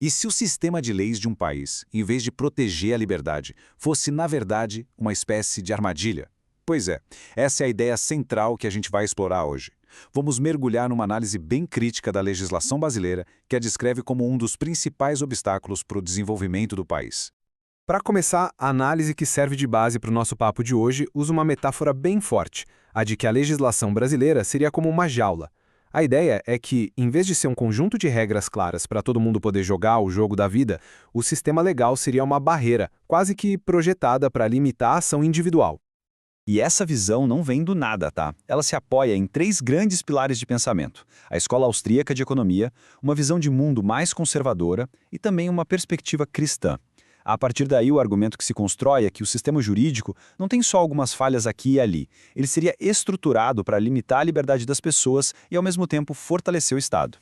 E se o sistema de leis de um país, em vez de proteger a liberdade, fosse, na verdade, uma espécie de armadilha? Pois é, essa é a ideia central que a gente vai explorar hoje. Vamos mergulhar numa análise bem crítica da legislação brasileira, que a descreve como um dos principais obstáculos para o desenvolvimento do país. Para começar, a análise que serve de base para o nosso papo de hoje usa uma metáfora bem forte, a de que a legislação brasileira seria como uma jaula. A ideia é que, em vez de ser um conjunto de regras claras para todo mundo poder jogar o jogo da vida, o sistema legal seria uma barreira, quase que projetada para limitar a ação individual. E essa visão não vem do nada, tá? Ela se apoia em três grandes pilares de pensamento: a escola austríaca de economia, uma visão de mundo mais conservadora e também uma perspectiva cristã. A partir daí, o argumento que se constrói é que o sistema jurídico não tem só algumas falhas aqui e ali. Ele seria estruturado para limitar a liberdade das pessoas e, ao mesmo tempo, fortalecer o Estado.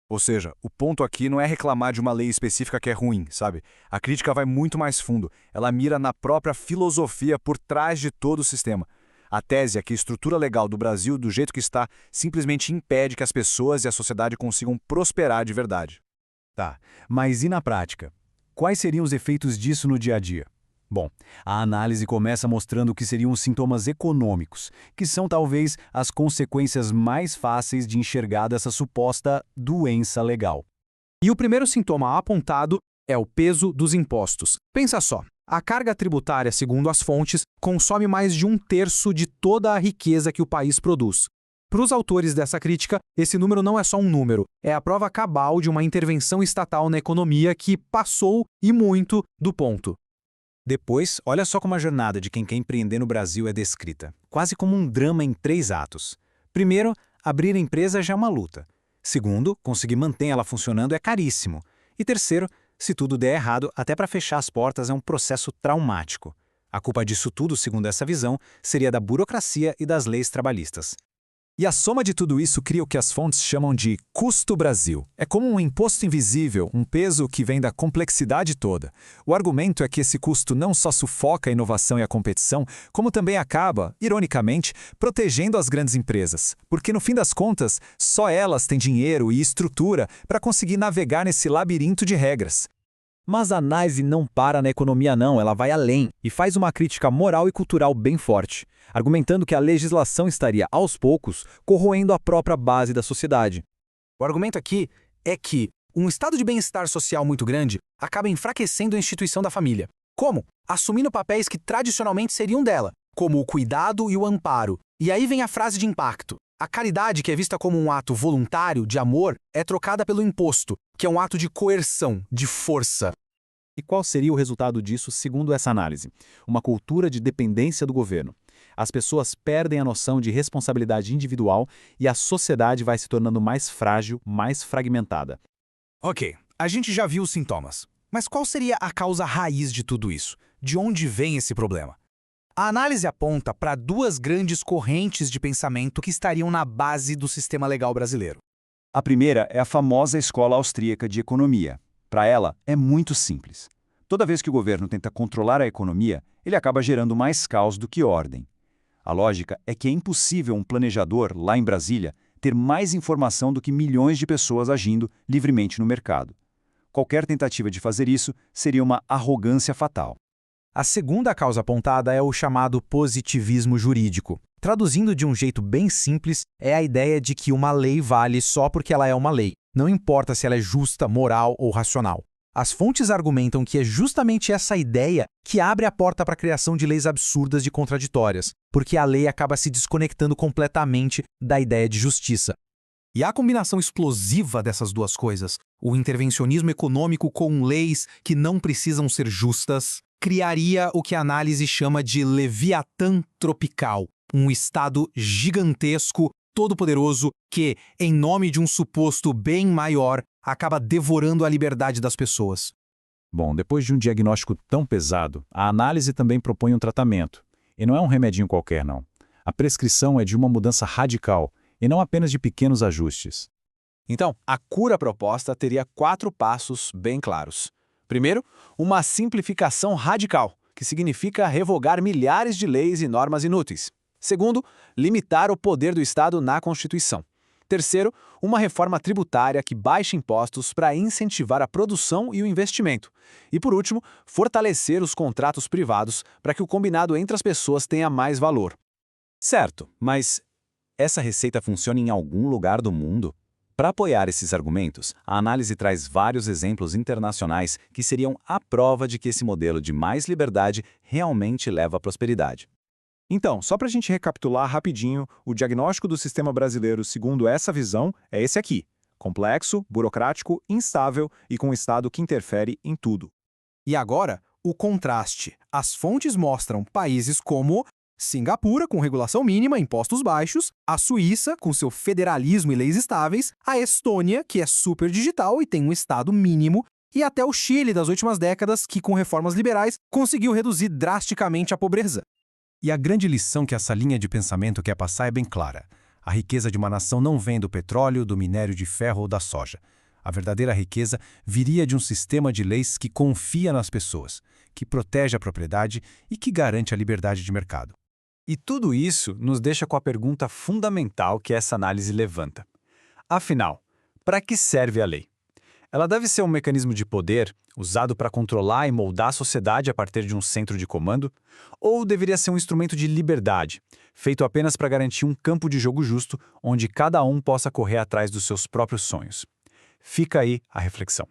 Ou seja, o ponto aqui não é reclamar de uma lei específica que é ruim, sabe? A crítica vai muito mais fundo. Ela mira na própria filosofia por trás de todo o sistema. A tese é que a estrutura legal do Brasil, do jeito que está, simplesmente impede que as pessoas e a sociedade consigam prosperar de verdade. Tá, mas e na prática? Quais seriam os efeitos disso no dia a dia? Bom, a análise começa mostrando que seriam os sintomas econômicos, que são talvez as consequências mais fáceis de enxergar dessa suposta doença legal. E o primeiro sintoma apontado é o peso dos impostos. Pensa só, a carga tributária, segundo as fontes, consome mais de 1/3 de toda a riqueza que o país produz. Para os autores dessa crítica, esse número não é só um número, é a prova cabal de uma intervenção estatal na economia que passou, e muito, do ponto. Depois, olha só como a jornada de quem quer empreender no Brasil é descrita, quase como um drama em 3 atos. Primeiro, abrir a empresa já é uma luta. Segundo, conseguir manter ela funcionando é caríssimo. E terceiro, se tudo der errado, até para fechar as portas é um processo traumático. A culpa disso tudo, segundo essa visão, seria da burocracia e das leis trabalhistas. E a soma de tudo isso cria o que as fontes chamam de custo Brasil. É como um imposto invisível, um peso que vem da complexidade toda. O argumento é que esse custo não só sufoca a inovação e a competição, como também acaba, ironicamente, protegendo as grandes empresas. Porque, no fim das contas, só elas têm dinheiro e estrutura para conseguir navegar nesse labirinto de regras. Mas a análise não para na economia não, ela vai além e faz uma crítica moral e cultural bem forte, argumentando que a legislação estaria, aos poucos, corroendo a própria base da sociedade. O argumento aqui é que um estado de bem-estar social muito grande acaba enfraquecendo a instituição da família. Como? Assumindo papéis que tradicionalmente seriam dela, como o cuidado e o amparo. E aí vem a frase de impacto. A caridade, que é vista como um ato voluntário, de amor, é trocada pelo imposto, que é um ato de coerção, de força. E qual seria o resultado disso, segundo essa análise? Uma cultura de dependência do governo. As pessoas perdem a noção de responsabilidade individual e a sociedade vai se tornando mais frágil, mais fragmentada. Ok, a gente já viu os sintomas. Mas qual seria a causa raiz de tudo isso? De onde vem esse problema? A análise aponta para 2 grandes correntes de pensamento que estariam na base do sistema legal brasileiro. A primeira é a famosa escola austríaca de economia. Para ela, é muito simples. Toda vez que o governo tenta controlar a economia, ele acaba gerando mais caos do que ordem. A lógica é que é impossível um planejador, lá em Brasília, ter mais informação do que milhões de pessoas agindo livremente no mercado. Qualquer tentativa de fazer isso seria uma arrogância fatal. A segunda causa apontada é o chamado positivismo jurídico. Traduzindo de um jeito bem simples, é a ideia de que uma lei vale só porque ela é uma lei. Não importa se ela é justa, moral ou racional. As fontes argumentam que é justamente essa ideia que abre a porta para a criação de leis absurdas e contraditórias, porque a lei acaba se desconectando completamente da ideia de justiça. E a combinação explosiva dessas duas coisas, o intervencionismo econômico com leis que não precisam ser justas, criaria o que a análise chama de Leviatã tropical, um estado gigantesco, todo-poderoso, que, em nome de um suposto bem maior, acaba devorando a liberdade das pessoas. Bom, depois de um diagnóstico tão pesado, a análise também propõe um tratamento. E não é um remedinho qualquer, não. A prescrição é de uma mudança radical, e não apenas de pequenos ajustes. Então, a cura proposta teria 4 passos bem claros. Primeiro, uma simplificação radical, que significa revogar milhares de leis e normas inúteis. Segundo, limitar o poder do Estado na Constituição. Terceiro, uma reforma tributária que baixe impostos para incentivar a produção e o investimento. E por último, fortalecer os contratos privados para que o combinado entre as pessoas tenha mais valor. Certo, mas essa receita funciona em algum lugar do mundo? Para apoiar esses argumentos, a análise traz vários exemplos internacionais que seriam a prova de que esse modelo de mais liberdade realmente leva à prosperidade. Então, só para a gente recapitular rapidinho, o diagnóstico do sistema brasileiro, segundo essa visão, é esse aqui: complexo, burocrático, instável e com um Estado que interfere em tudo. E agora, o contraste. As fontes mostram países como Singapura, com regulação mínima, impostos baixos, a Suíça, com seu federalismo e leis estáveis, a Estônia, que é super digital e tem um Estado mínimo, e até o Chile das últimas décadas, que com reformas liberais conseguiu reduzir drasticamente a pobreza. E a grande lição que essa linha de pensamento quer passar é bem clara. A riqueza de uma nação não vem do petróleo, do minério de ferro ou da soja. A verdadeira riqueza viria de um sistema de leis que confia nas pessoas, que protege a propriedade e que garante a liberdade de mercado. E tudo isso nos deixa com a pergunta fundamental que essa análise levanta. Afinal, para que serve a lei? Ela deve ser um mecanismo de poder usado para controlar e moldar a sociedade a partir de um centro de comando? Ou deveria ser um instrumento de liberdade, feito apenas para garantir um campo de jogo justo onde cada um possa correr atrás dos seus próprios sonhos? Fica aí a reflexão.